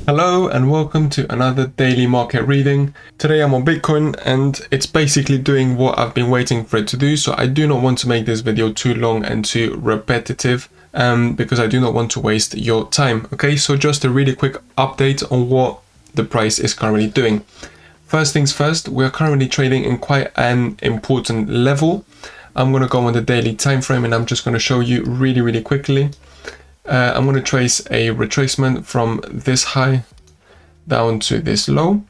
Hello and welcome to another daily market reading. Today I'm on Bitcoin and it's basically doing what I've been waiting for it to do. So I do not want to make this video too long and too repetitive because I do not want to waste your time. Okay, so just a really quick update on what the price is currently doing. First things first, we're currently trading in quite an important level. I'm going to go on the daily time frame and I'm just going to show you really quickly. I'm going to trace a retracement from this high down to this low.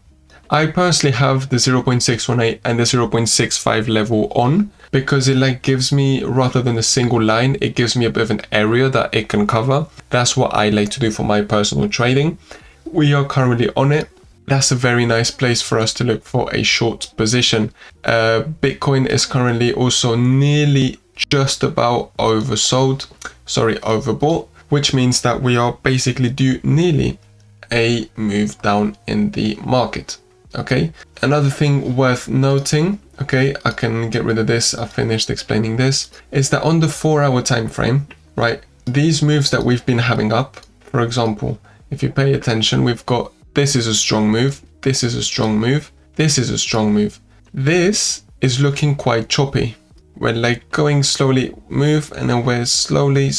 I personally have the 0.618 and the 0.65 level on because it gives me, rather than a single line, it gives me a bit of an area that it can cover. That's what I like to do for my personal trading. We are currently on it. That's a very nice place for us to look for a short position. Bitcoin is currently also nearly just about overbought, which means that we are basically due nearly a move down in the market. Okay, another thing worth noting, okay, I can get rid of this, I finished explaining this, is that on the 4-hour time frame, right, these moves that we've been having up, for example, if you pay attention, we've got this is a strong move, this is a strong move, this is a strong move. This is looking quite choppy. We're going slowly move and then we're slowly.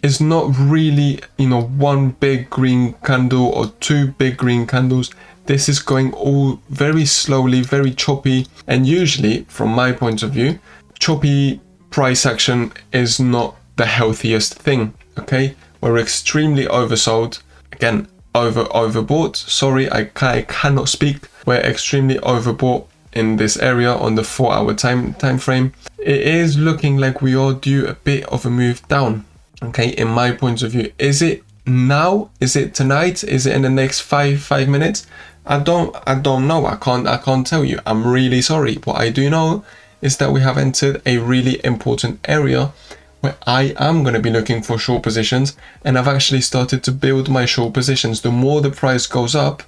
It's not really, one big green candle or two big green candles. This is going all very slowly, very choppy. And usually, from my point of view, choppy price action is not the healthiest thing. Okay, we're extremely oversold. Again, overbought. Sorry, I cannot speak. We're extremely overbought in this area on the 4-hour time frame. It is looking like we are due a bit of a move down. Okay, in my point of view, is it now? Is it tonight? Is it in the next five minutes? I don't know. I can't tell you. I'm really sorry. What I do know is that we have entered a really important area where I am going to be looking for short positions, and I've actually started to build my short positions. The more the price goes up,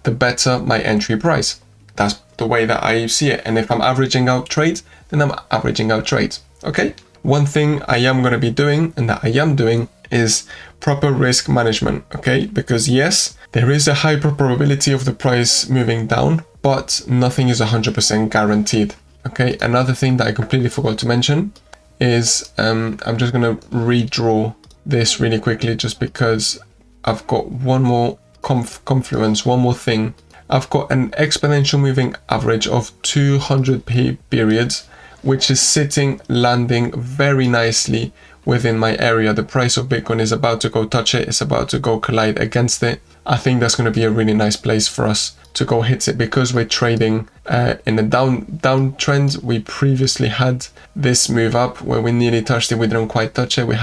the better my entry price. That's the way that I see it. And if I'm averaging out trades, then I'm averaging out trades. Okay. One thing I am going to be doing, and that I am doing, is proper risk management. Okay. Because yes, there is a high probability of the price moving down, but nothing is 100% guaranteed. Okay. Another thing that I completely forgot to mention is I'm just going to redraw this really quickly just because I've got one more confluence, one more thing. I've got an exponential moving average of 200 periods, which is landing very nicely within my area. The price of Bitcoin is about to go touch it. It's about to go collide against it. I think that's going to be a really nice place for us to go hit it because we're trading in a downtrend. We previously had this move up where we nearly touched it. We didn't quite touch it. We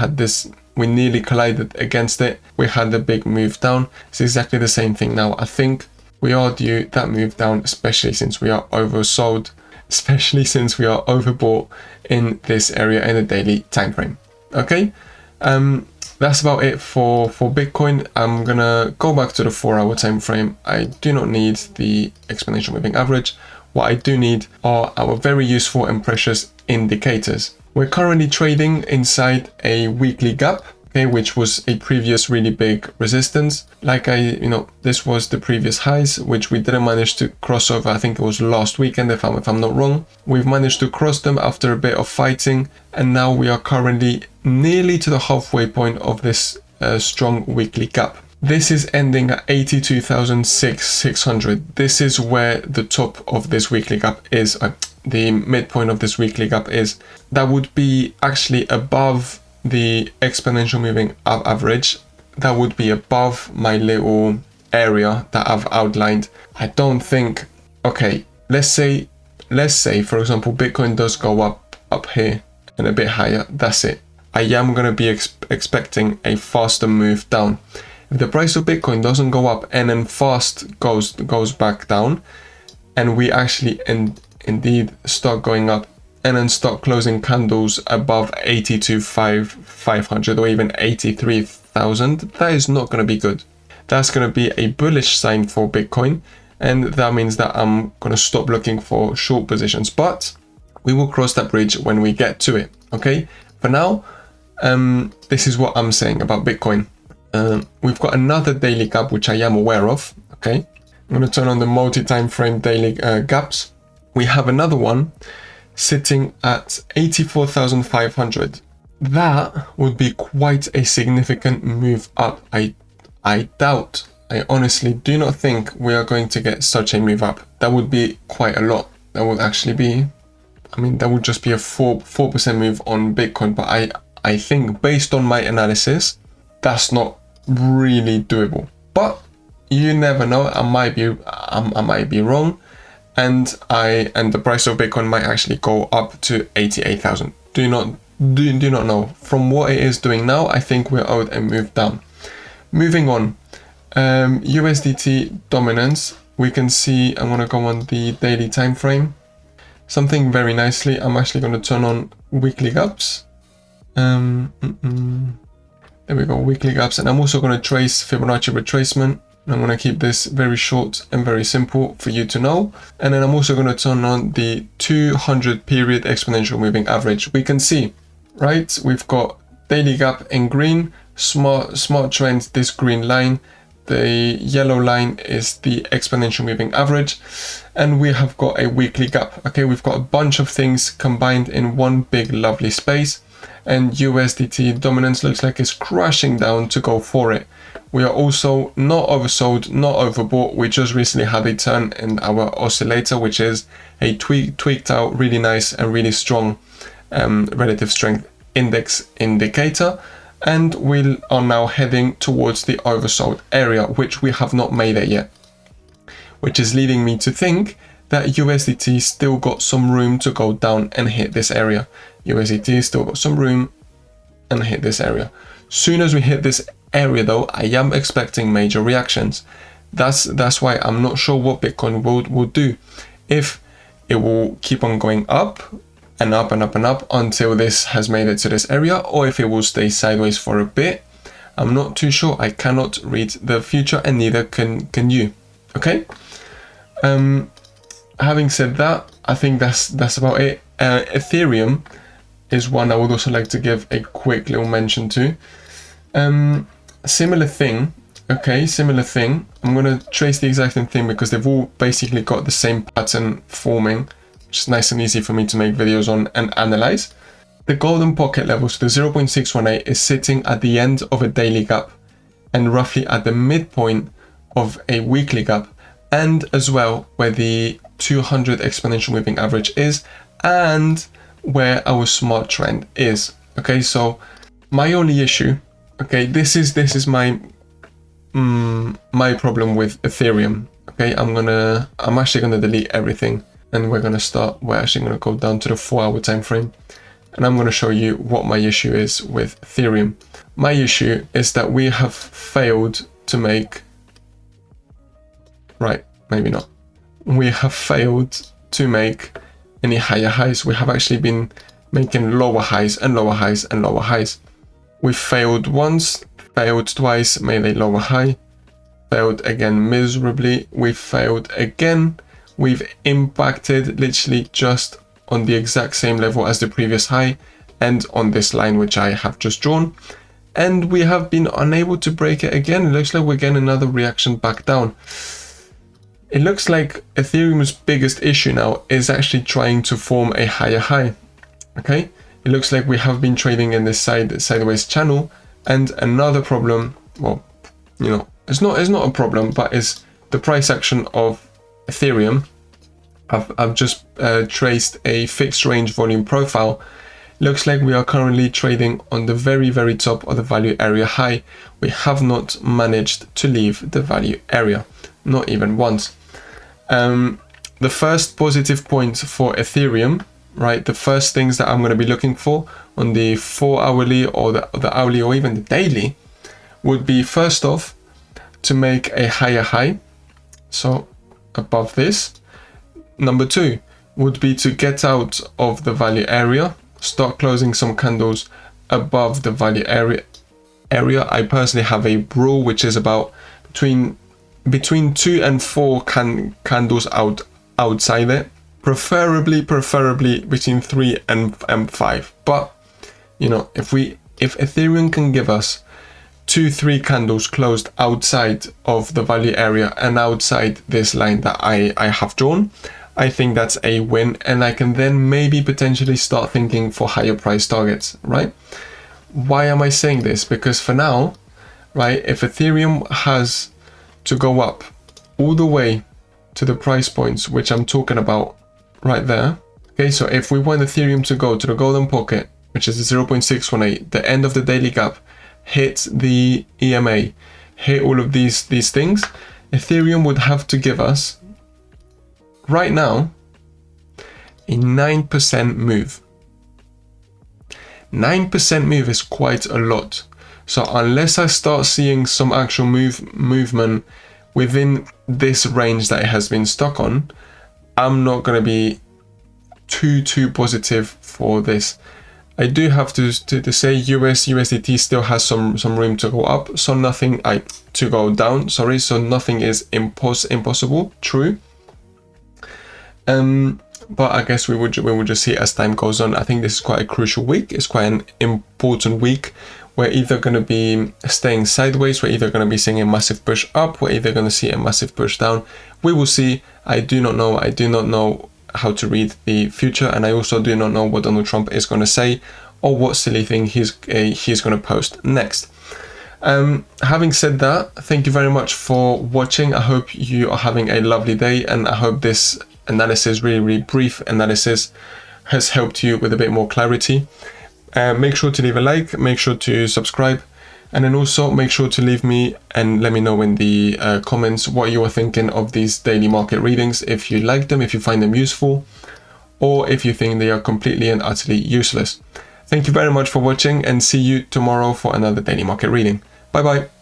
nearly collided against it. We had a big move down. It's exactly the same thing now. I think we are due that move down, especially since we are oversold, especially since we are overbought in this area in the daily time frame. Okay, that's about it for Bitcoin. I'm gonna go back to the 4-hour time frame. I do not need the exponential moving average. What I do need are our very useful and precious indicators. We're currently trading inside a weekly gap, okay, which was a previous really big resistance. This was the previous highs, which we didn't manage to cross over. I think it was last weekend, if I'm not wrong. We've managed to cross them after a bit of fighting, and now we are currently nearly to the halfway point of this strong weekly gap. This is ending at 82,600. This is where the top of this weekly gap is. The midpoint of this weekly gap is. That would be actually above the exponential moving average. That would be above my little area that I've outlined. I don't think, okay, let's say for example Bitcoin does go up here and a bit higher. That's it. I am going to be expecting a faster move down. If the price of Bitcoin doesn't go up and then fast goes back down, and we actually indeed start going up and then start closing candles above 82,500 or even 83,000, that is not going to be good. That's going to be a bullish sign for Bitcoin, and that means that I'm going to stop looking for short positions, but we will cross that bridge when we get to it. Okay, for now, this is what I'm saying about Bitcoin. We've got another daily gap, which I am aware of. Okay, I'm going to turn on the multi-time frame daily gaps. We have another one sitting at 84,500. That would be quite a significant move up. I honestly do not think we are going to get such a move up. That would be quite a lot. That would actually be, I mean, that would just be a 4% move on Bitcoin. But I think based on my analysis, that's not really doable. But you never know. I might be wrong, and the price of Bitcoin might actually go up to 88,000. Do not know. From what it is doing now, I think we're owed a move down. Moving on, USDT dominance. We can see, I'm gonna go on the daily time frame. Something very nicely. I'm actually going to turn on weekly gaps. There we go, weekly gaps. And I'm also going to trace Fibonacci retracement. I'm going to keep this very short and very simple for you to know. And then I'm also going to turn on the 200 period exponential moving average. We can see, right, we've got daily gap in green, smart trend, this green line. The yellow line is the exponential moving average, and we have got a weekly gap. Okay, we've got a bunch of things combined in one big lovely space, and USDT dominance looks like it's crashing down to go for it. We are also not oversold, not overbought. We just recently had a turn in our oscillator, which is a tweaked out, really nice and really strong relative strength index indicator. And we are now heading towards the oversold area, which we have not made it yet, which is leading me to think that USDT still got some room to go down and hit this area. USDT still got some room and hit this area. Soon as we hit this area though, I am expecting major reactions. That's why I'm not sure what Bitcoin will do. If it will keep on going up and up and up and up until this has made it to this area, or if it will stay sideways for a bit. I'm not too sure. I cannot read the future, and neither can you. Okay, having said that, I think that's about it. Ethereum is one I would also like to give a quick little mention to. Similar thing. Okay, similar thing. I'm going to trace the exact same thing because they've all basically got the same pattern forming. It's nice and easy for me to make videos on and analyze. The golden pocket level, so the 0.618, is sitting at the end of a daily gap and roughly at the midpoint of a weekly gap, and as well where the 200 exponential moving average is and where our smart trend is. Okay, so my only issue, okay, this is my my problem with Ethereum. Okay, I'm actually gonna delete everything. And we're actually going to go down to the 4-hour time frame, and I'm going to show you what my issue is with Ethereum. My issue is that we have failed to make, right, maybe not. We have failed to make any higher highs. We have actually been making lower highs and lower highs and lower highs. We failed once, failed twice, made a lower high, failed again miserably. We failed again. We've impacted literally just on the exact same level as the previous high and on this line which I have just drawn, and we have been unable to break it again. It looks like we're getting another reaction back down. It looks like Ethereum's biggest issue now is actually trying to form a higher high. Okay, it looks like we have been trading in this sideways channel, and another problem, well, you know, it's not a problem, but is the price action of Ethereum. I've just traced a fixed range volume profile. Looks like we are currently trading on the very, very top of the value area high. We have not managed to leave the value area, not even once. The first positive point for Ethereum, right, the first things that I'm going to be looking for on the 4-hourly or the hourly or even the daily would be, first off, to make a higher high, so above this. Number 2 would be to get out of the value area, start closing some candles above the value area. I personally have a rule which is about between 2 and 4 candles outside it, preferably between 3 and 5. But you know, if Ethereum can give us 2-3 candles closed outside of the value area and outside this line that I have drawn, I think that's a win, and I can then maybe potentially start thinking for higher price targets, right? Why am I saying this? Because for now, right, if Ethereum has to go up all the way to the price points which I'm talking about right there, okay, so if we want Ethereum to go to the golden pocket, which is 0.618, the end of the daily gap, hit the EMA, hit all of these things, Ethereum would have to give us right now a 9% move. 9% move is quite a lot. So unless I start seeing some actual movement within this range that it has been stuck on, I'm not going to be too positive for this. I do have to say USDT still has some room to go up, so nothing to go down, sorry, so nothing is impossible, true. But I guess we will just see as time goes on. I think this is quite a crucial week. It's quite an important week. We're either going to be staying sideways, we're either going to be seeing a massive push up, we're either going to see a massive push down. We will see. I do not know. I do not know how to read the future, and I also do not know what Donald Trump is going to say or what silly thing he's going to post next. Having said that, thank you very much for watching. I hope you are having a lovely day, and I hope this analysis, really brief analysis, has helped you with a bit more clarity. Make sure to leave a like, make sure to subscribe, and then also make sure to leave me and let me know in the comments what you are thinking of these daily market readings, if you like them, if you find them useful, or if you think they are completely and utterly useless. Thank you very much for watching, and see you tomorrow for another daily market reading. Bye bye.